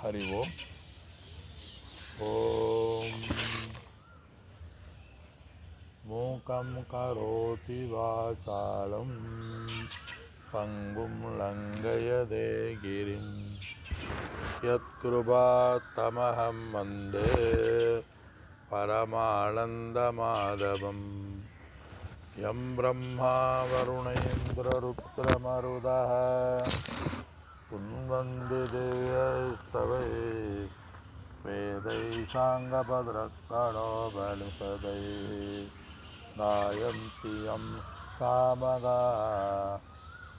हरि ओम। ओम मूकं करोति वाचालं पंगुं लंघयते गिरिं यत्कृपातमहं वन्दे परमानन्दमाधवं यं ब्रह्मा वरुणेन्द्ररुद्रमरुदः कुन्वन्ति दिव्यस्तवैः वेदैः साङ्गभद्रकणोपनिषदैः गायन्ति यं सामगाः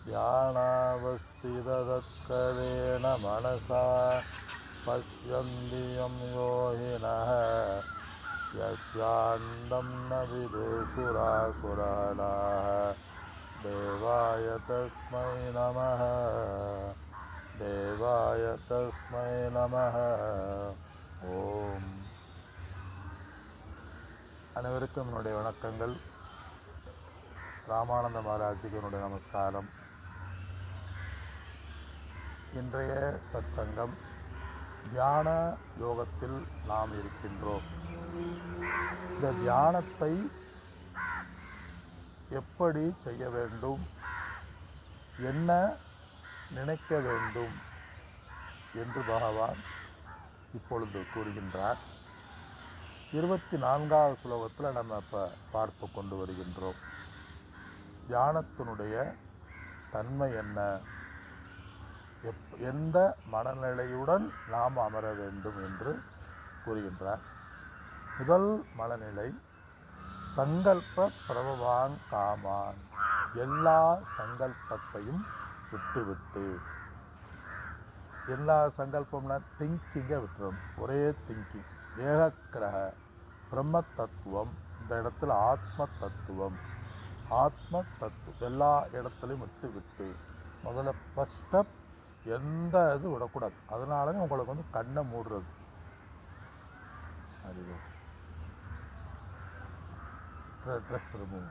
ध्यानावस्थिततत्कलेन मनसा पश्यन्ति यं योगिनः यस्यान्तं न विदुषुरासुराः देवाय तस्मै नमः देवाय तस्मै नमः ஓம். அனைவருக்கும் என்னுடைய வணக்கங்கள். ராமானந்த மகாராஜுக்கு என்னுடைய நமஸ்காரம். இன்றைய சத்சங்கம் தியான யோகத்தில் நாம் இருக்கின்றோம். இந்த தியானத்தை எப்படி செய்ய வேண்டும், என்ன நினைக்க வேண்டும் என்று பகவான் இப்பொழுது கூறுகின்றார். 24வது ஸ்லோகத்தில் நம்ம இப்போ பார்த்து கொண்டு வருகின்றோம். தியானத்தினுடைய தன்மை என்ன, எந்த மனநிலையுடன் நாம் அமர வேண்டும் என்று கூறுகின்றார். முதல் மனநிலை சங்கல்ப பிரபவான் காமான், எல்லா சங்கல்பத்தையும் விட்டுவிட்டு. எல்லா சங்கல்பம்னா திங்கிங்கை விட்டுரும், ஒரே திங்கிங். ஏகக்கிரக பிரம்ம தத்துவம், இந்த இடத்துல ஆத்ம தத்துவம், ஆத்ம தத்துவம் எல்லா இடத்துலையும் விட்டு விட்டு முதல்ல ஃபஸ்ட் ஸ்டெப் எந்த இது விடக்கூடாது. அதனால உங்களுக்கு வந்து கண்ணை மூடுறது. அறிவு ட்ரெஸ் ரிமூவ்.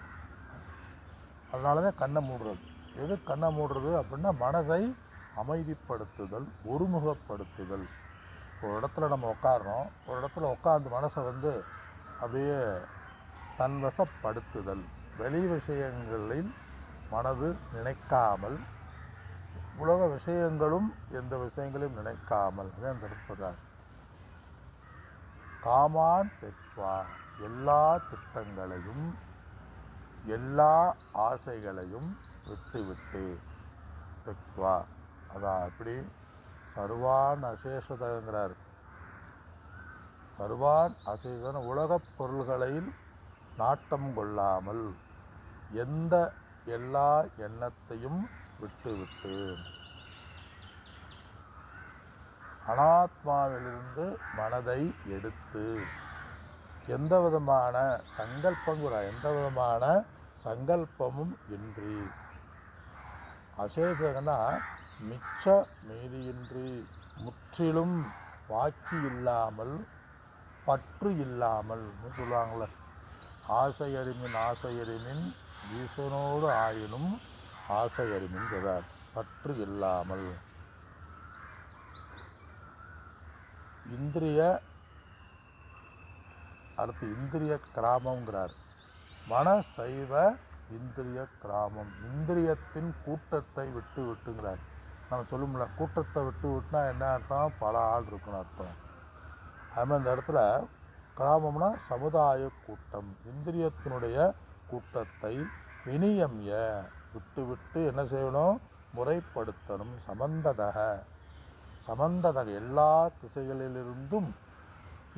அதனால தான் கண்ணை மூடுறது. எது கண்ணை மூடுறது அப்படின்னா மனதை அமைதிப்படுத்துதல், ஒருமுகப்படுத்துதல். ஒரு இடத்துல நம்ம உட்காடுறோம், ஒரு இடத்துல உட்காந்து மனசை வந்து அப்படியே தன்வசப்படுத்துதல். வெளி விஷயங்களில் மனது நினைக்காமல், உலக விஷயங்களும் எந்த விஷயங்களையும் நினைக்காமல் அந்த இருப்பதால் காமான் பெற்வா, எல்லா திட்டங்களையும் எல்லா ஆசைகளையும் விட்டுவிட்டு. பெற்வா அதான் எப்படி சர்வான் அசேஷதங்கிறார். சர்வான் அசேஷன உலகப் பொருள்களில் நாட்டம் கொள்ளாமல் எந்த எல்லா எண்ணத்தையும் விட்டுவிட்டு அனாத்மாவிலிருந்து மனதை எடுத்து எந்த விதமான சங்கல்பமும் இன்றி. அசேஷகனா மிச்ச மீதியின்றி, முற்றிலும் வாக்கி இல்லாமல், பற்று இல்லாமல் சொல்லுவாங்களே, ஆசையறிமின் ஈசனோடு ஆயினும் ஆசையறிமின் சொல்றார். பற்று இல்லாமல். அடுத்து இந்திரிய கிராமங்கிறார். மன சைவ இந்திரிய கிராமம், இந்திரியத்தின் கூட்டத்தை விட்டு விட்டுங்கிறார். நம்ம சொல்லும்ல, கூட்டத்தை விட்டு விட்டுனா என்ன அர்த்தம், பல ஆள் இருக்குன்னு அர்த்தம். அதுமாதிரி இந்த இடத்துல கிராமம்னா சமுதாய கூட்டம், இந்திரியத்தினுடைய கூட்டத்தை வினியம்ய விட்டு விட்டு என்ன செய்யணும், முறைப்படுத்தணும். சமந்ததக எல்லா திசைகளிலிருந்தும்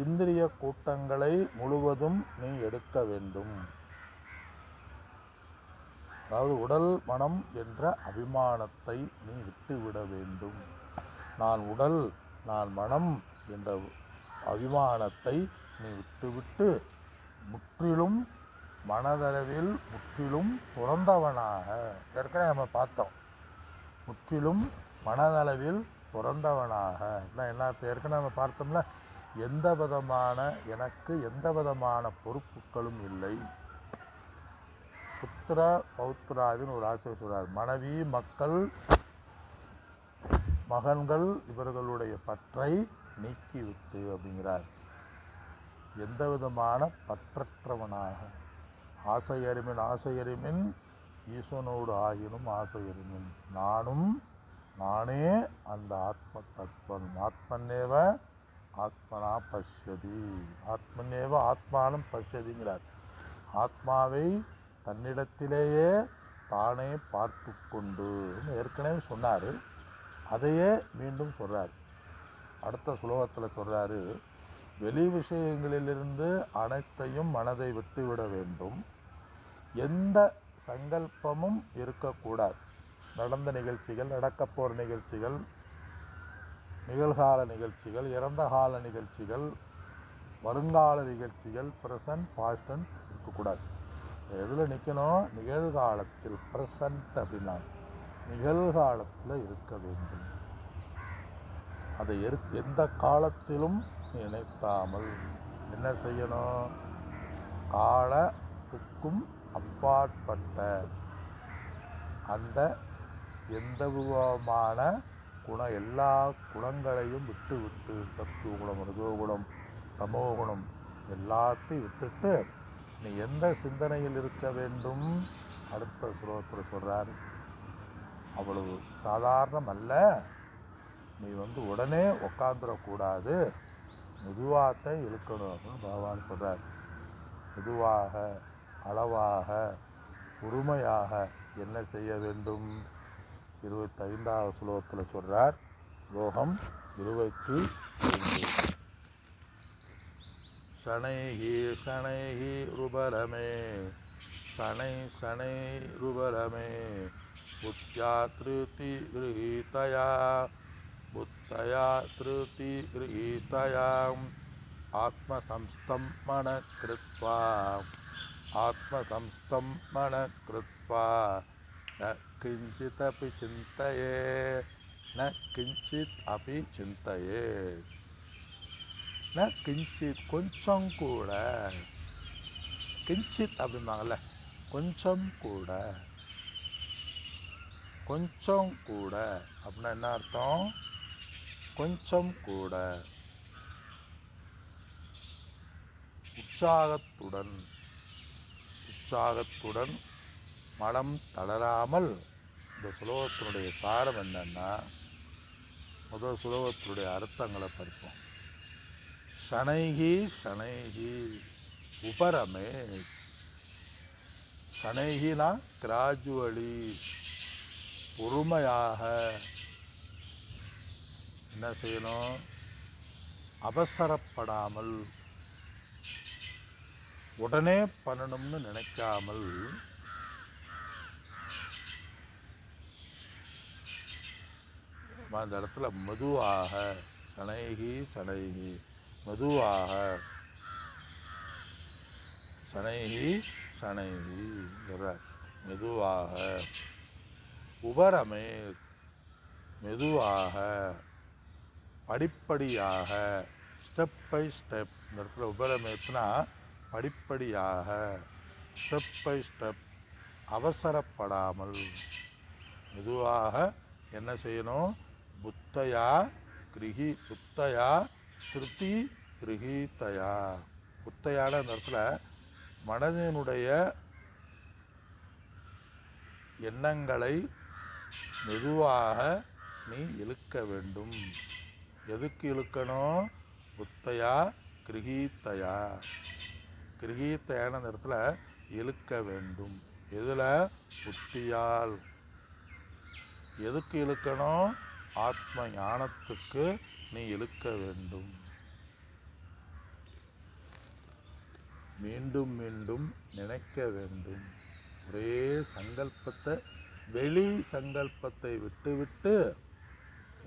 இந்திரிய கூட்டங்களை முழுவதும் நீ எடுக்க வேண்டும். அதாவது உடல் மனம் என்ற அபிமானத்தை நீ விட்டுவிட வேண்டும். நான் உடல், நான் மனம் என்ற அபிமானத்தை நீ விட்டுவிட்டு முற்றிலும் மனதளவில் முற்றிலும் துறந்தவனாக. ஏற்கனவே நம்ம பார்த்தோம், முற்றிலும் மனதளவில் துறந்தவனாக என்ன ஏற்கனவே நம்ம பார்த்தோம்ல, எனக்கு எந்த விதமான பொறுப்புகளும் இல்லை. புத்திர பௌத்திராதின்னு ஒரு ஆசிரியர் சொல்றார். மனைவி மக்கள் மகன்கள் இவர்களுடைய பற்றை நீக்கிவிட்டு அப்படிங்கிறார். எந்த விதமான பற்றற்றவனாக, ஆசையறிமின் ஈசனோடு ஆயினும் ஆசையறிமின், நானே அந்த ஆத்ம தத்துவம், ஆத்மன்னேவ ஆத்மனா பஷ்யதி, ஆத்மன்னேவ ஆத்மானம் பஷ்யதிங்கிறார். ஆத்மாவை தன்னிடத்திலேயே தானே பார்த்து கொண்டு ஏற்கனவே சொன்னார், அதையே மீண்டும் சொல்கிறார். அடுத்த ஸ்லோகத்தில் சொல்கிறாரு, வெளி விஷயங்களிலிருந்து அனைத்தையும் மனதை விட்டுவிட வேண்டும், எந்த சங்கல்பமும் இருக்கக்கூடாது. நடந்த நிகழ்ச்சிகள், நடக்கப்போகிற நிகழ்ச்சிகள், நிகழ்கால நிகழ்ச்சிகள், இறந்த கால நிகழ்ச்சிகள், வருங்கால நிகழ்ச்சிகள், ப்ரெசன்ட் பாஸ்டன்ட் இருக்கக்கூடாது. எதில் நிற்கணும்? நிகழ்காலத்தில், ப்ரெசன்ட் அப்படின்னா நிகழ்காலத்தில் இருக்க வேண்டும். அதை எந்த காலத்திலும் நினைக்காமல் என்ன செய்யணும்? காலத்துக்கும் அப்பாற்பட்ட அந்த எந்த விதமான எல்லா குணங்களையும் விட்டு சத்துவகுணம், ரஜோகுணம், தமோகுணம் எல்லாத்தையும் விட்டுட்டு நீ எந்த சிந்தனையில் இருக்க வேண்டும்? அடுத்த ஸ்லோகத்தில் சொல்கிறார், அவ்வளவு சாதாரணம் அல்ல, நீ உடனே உக்காந்துடக்கூடாது, மெதுவாகத்தான் இழுக்கணும் அப்படின்னு பகவான் சொல்கிறார். மெதுவாக, அளவாக, பொறுமையாக என்ன செய்ய வேண்டும்? 25வது ஸ்லோகத்தில் சொல்கிறார். ஸ்லோகம் 25. சனைஹி ருபரமே ருபரமே புத்தியா திருதி கிரஹீதயா ஆத்மசம்ஸ்தம் மன கிருத்வா ந கிஞ்சித் அபி சிந்தையே, ந கிஞ்சித் கொஞ்சம் கூட, கிஞ்சித் அப்படிம்பாங்கள்ல, கொஞ்சம் கூட அப்படின்னா என்ன அர்த்தம்? கொஞ்சம் கூட உற்சாகத்துடன் மனம் தளராமல். இந்த சுலோகத்தினுடைய சாரம் என்னன்னா, முதல் சுலோகத்தினுடைய அர்த்தங்களை பார்ப்போம். சனைஹி உபரமே, சனைஹினா கிராஜுவலி, பொறுமையாக என்ன செய்யணும்? அவசரப்படாமல், உடனே பண்ணணும்னு நினைக்காமல், அந்த இடத்துல மெதுவாக, சனைஹி மெதுவாக, சனைஹி மெதுவாக, உபரமே மெதுவாக, படிப்படியாக, ஸ்டெப் பை ஸ்டெப். இந்த இடத்துல உபரமேத்துனா படிப்படியாக, ஸ்டெப் பை ஸ்டெப், அவசரப்படாமல் மெதுவாக என்ன செய்யணும்? புத்தயா திருத்தி கிரஹீதயா. புத்தையான இந்த இடத்துல மனதினுடைய எண்ணங்களை மெதுவாக நீ இழுக்க வேண்டும். எதுக்கு இழுக்கணும்? புத்தையா கிரஹீதயான இந்த இடத்துல இழுக்க வேண்டும். எதில்? புத்தியால். எதுக்கு இழுக்கணும்? ஆத்ம ஞானத்துக்கு நீ இழுக்க வேண்டும். மீண்டும் மீண்டும் நினைக்க வேண்டும். ஒரே சங்கல்பத்தை, வெளி சங்கல்பத்தை விட்டு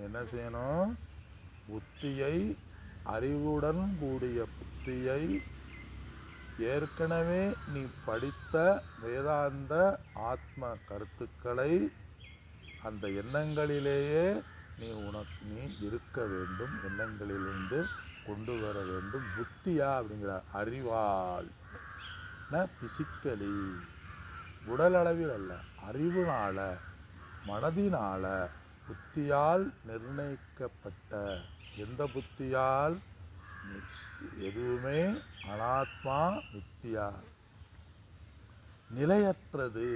என்ன செய்யணும்? புத்தியை, அறிவுடன் கூடிய புத்தியை, ஏற்கனவே நீ படித்த வேதாந்த ஆத்ம கருத்துக்களை அந்த எண்ணங்களிலேயே நீ இருக்க வேண்டும். எண்ணங்களிலிருந்து கொண்டு வர வேண்டும். புத்தியா அப்படிங்கிற அறிவால், பிசிக்கலி, உடல் அளவில் அல்ல, அறிவுனால, மனதினால புத்தியால் நிர்ணயிக்கப்பட்ட, எந்த புத்தியால்? எதுவுமே அனாத்மா நித்தியா, நிலையற்றது.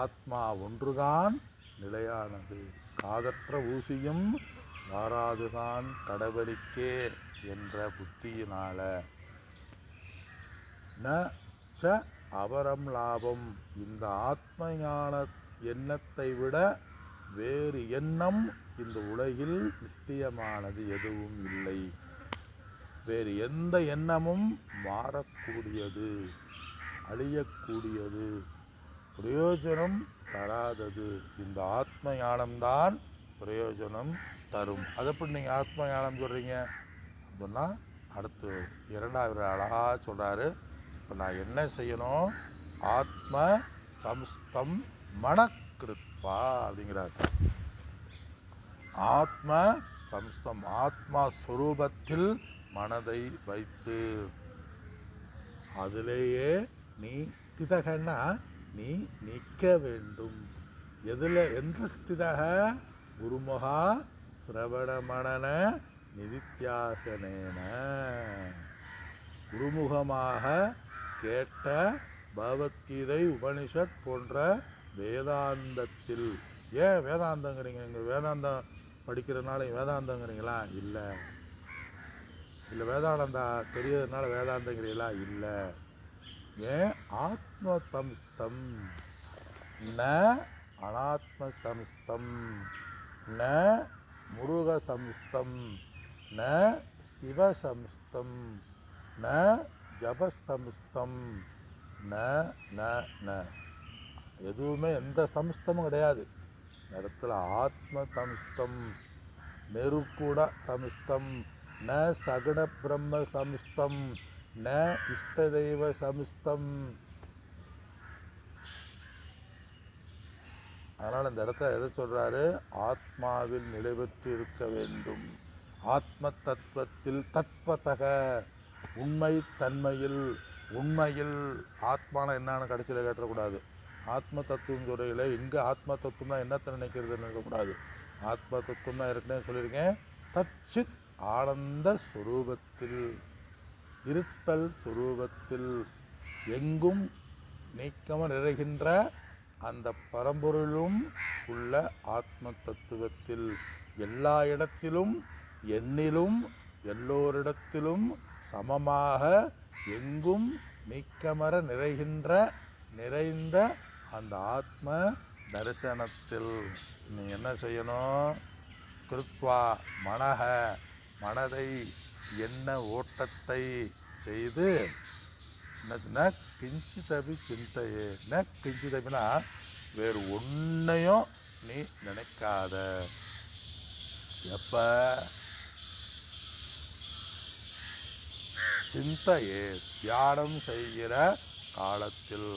ஆத்மா ஒன்றுதான் நிலையானது. காதற்ற ஊசியும் வாராதுதான் கடவுளுக்கே என்ற புத்தியினால ந ச அபரம் லாபம், இந்த ஆத்ம ஞான எண்ணத்தை விட வேறு எண்ணம் இந்த உலகில் நித்தியமானது எதுவும் இல்லை. வேறு எந்த எண்ணமும் மாறக்கூடியது, அழியக்கூடியது, பிரயோஜனம் தராதது. இந்த ஆத்ம ஞானம்தான் பிரயோஜனம் தரும். அது எப்படி நீங்கள் ஆத்ம ஞானம் சொல்கிறீங்க சொன்னால், அடுத்து இரண்டாவது அழகாக சொல்கிறாரு. இப்போ நான் என்ன செய்யணும்? ஆத்ம சம்ஸ்தம் மனக்கிருத்வா அப்படிங்கிறார். ஆத்ம சம்ஸ்தம், ஆத்மா ஸ்வரூபத்தில் மனதை வைத்து, அதிலேயே நீ ஸ்திதகன்னா நீ நிற்க வேண்டும். எதில்? எந்த ஸ்திதக? குருமுகா சிரவண மனன நிதித்தியாசனேன, குருமுகமாக கேட்ட பகவத்கீதை உபனிஷத் போன்ற வேதாந்தத்தில். ஏன் வேதாந்தங்கிறீங்க? நீங்கள் வேதாந்தம் படிக்கிறதுனால வேதாந்தங்கிறீங்களா? இல்லை. இல்லை வேதானந்தா தெரியறதுனால வேதாந்தங்கிறீங்களா? இல்லை. ஏன்? ஆத்ம சம்ஸ்தம் ந அனாத்ம சம்ஸ்தம் ந முருக சம்ஸ்தம் ந சிவசம்ஸ்தம் ந ஜபசம்ஸ்தம் ந ந ந, எதுவுமே எந்த சம்ஸ்தமும் கிடையாது. இந்த இடத்துல ஆத்ம சம்ஸ்தம், நெருக்குட சம்ஸ்தம், ந சகுண பிரம்ம சம்ஸ்தம், ந இஷ்டதெய்வ சம்ஸ்தம். அதனால் இந்த இடத்த எதை சொல்கிறாரு? ஆத்மாவில் நிலைபெற்று இருக்க வேண்டும். ஆத்ம தத்துவத்தில் தத்வதக, உண்மை தன்மையில். உண்மையில் ஆத்மான என்னன்னு கடைசியில் கேட்டக்கூடாது. ஆத்ம தத்துவம் சொல்றையில் இங்கே ஆத்ம தத்துவம்னா என்னத்தை நினைக்கிறதுன்னு நினைக்கக்கூடாது. ஆத்ம தத்துவம்னா ஏற்கனவே சொல்லியிருக்கேன், தச்சித் ஆனந்த ஸ்வரூபத்தில், இருத்தல் சுரூபத்தில், எங்கும் நீக்கம நிறைகின்ற அந்த பரம்பொருளும் உள்ள ஆத்ம தத்துவத்தில், எல்லா இடத்திலும் எண்ணிலும் எல்லோரிடத்திலும் சமமாக எங்கும் நீக்கமர நிறைந்த அந்த ஆத்ம தரிசனத்தில் நீ என்ன செய்யணும்? கிருத்வா மனக, மனதை எண்ண ஓட்டத்தை செய்து, ந கிஞ்சிதபி சிந்தையே, ந கிஞ்சிதபினா வேறு ஒன்றையும் நீ நினைக்காத. எப்ப? சிந்தையே, தியானம் செய்கிற காலத்தில்.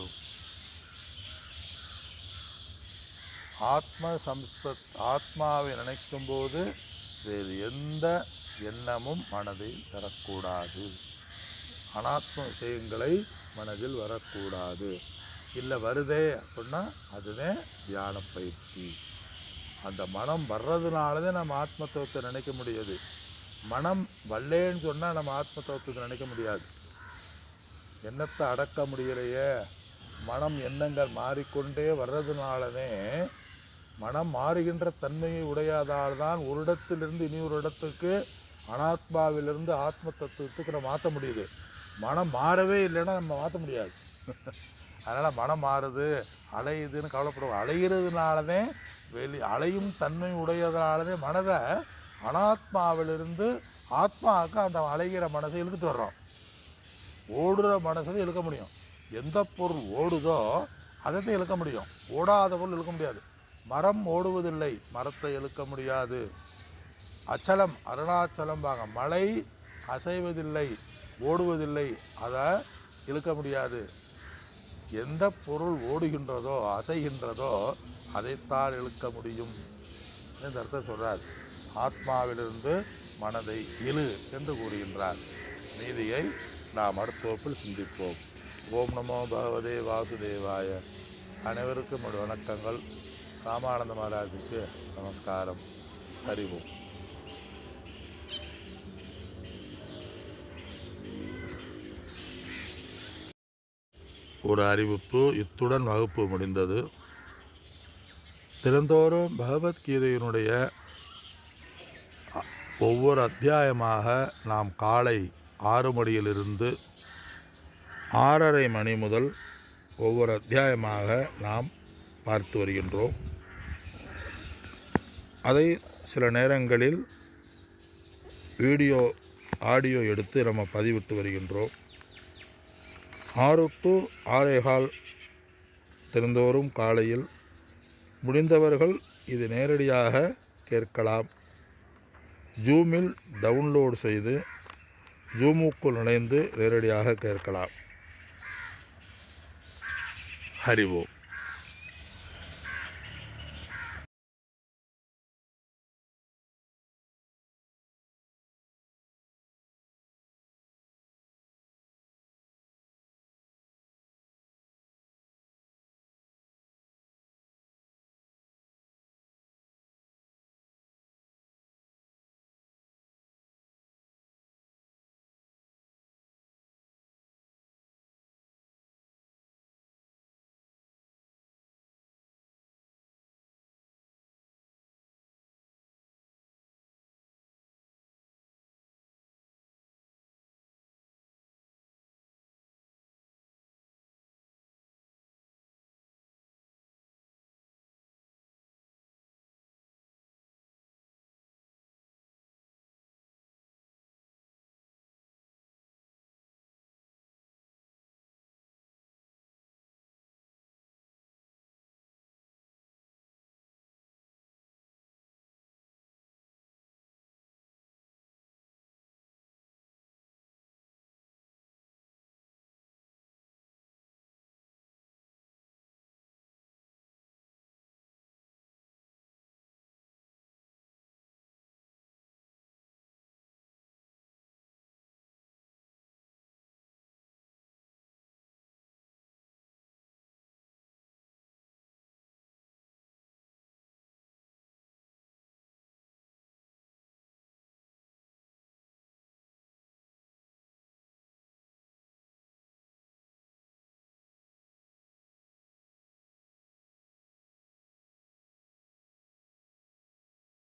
ஆத்மாவை நினைக்கும் போது வேறு எந்த எண்ணமும் மனதில் வரக்கூடாது. அனாத்ம விஷயங்களை மனதில் வரக்கூடாது. இல்லை வருதே அப்படின்னா அதுவே தியான பயிற்சி. அந்த மனம் வர்றதுனாலதான் நம்ம ஆத்மத்துவத்தை நினைக்க முடியாது. மனம் வல்லேன்னு சொன்னால் நம்ம ஆத்மத்துவத்தை நினைக்க முடியாது. எண்ணத்தை அடக்க முடியலையே. மனம் எண்ணங்கள் மாறிக்கொண்டே வர்றதுனாலவே, மனம் மாறுகின்ற தன்மையை உடையாதால் தான் ஒரு இடத்திலிருந்து இனி ஒரு இடத்துக்கு, அனாத்மாவிலிருந்து ஆத்ம தத்துவத்துக்கு நம்ம மாற்ற முடியுது. மனம் மாறவே இல்லைன்னா நம்ம மாற்ற முடியாது. அதனால் மனம் மாறுது அலையுதுன்னு கவலைப்படுவோம். அலைகிறதுனாலதே அலையும் தன்மை உடையதுனாலதே மனதை அனாத்மாவிலிருந்து ஆத்மாவுக்கு அந்த அலைகிற மனசை இழுத்துட்டு வர்றோம். ஓடுற மனசை இழுக்க முடியும். எந்த பொருள் ஓடுதோ அதை இழுக்க முடியும். ஓடாத பொருள் இழுக்க முடியாது. மரம் ஓடுவதில்லை, மரத்தை இழுக்க முடியாது. அச்சலம் அருணாச்சலம்பாங்க, மலை அசைவதில்லை, ஓடுவதில்லை, அதை இழுக்க முடியாது. எந்த பொருள் ஓடுகின்றதோ அசைகின்றதோ அதைத்தான் இழுக்க முடியும் இந்த அர்த்தம் சொல்கிறார். ஆத்மாவிலிருந்து மனதை இழு என்று கூறுகின்றார். மீதியை நாம் அடுத்த வகுப்பில் சிந்திப்போம். ஓம் நமோ பகவதே வாசுதேவாய. அனைவருக்கும் வணக்கங்கள். ராமானந்த மகாராஜுக்கு நமஸ்காரம். ஹரி ஓம். ஒரு அறிவிப்பு. இத்துடன் வகுப்பு முடிந்தது. தினந்தோறும் பகவத்கீதையினுடைய ஒவ்வொரு அத்தியாயமாக நாம் காலை 6 மணியிலிருந்து 6:30 மணி முதல் ஒவ்வொரு அத்தியாயமாக நாம் பார்த்து வருகின்றோம். அதை சில நேரங்களில் ஆடியோ எடுத்து நம்ம பதிவிட்டு வருகின்றோம். 6 to 6:15 தினந்தோறும் காலையில் முடிந்தவர்கள் இது நேரடியாக கேட்கலாம். ஜூமில் டவுன்லோடு செய்து ஜூமுக்குள் நுழைந்து நேரடியாக கேட்கலாம். ஹரி ஓம்.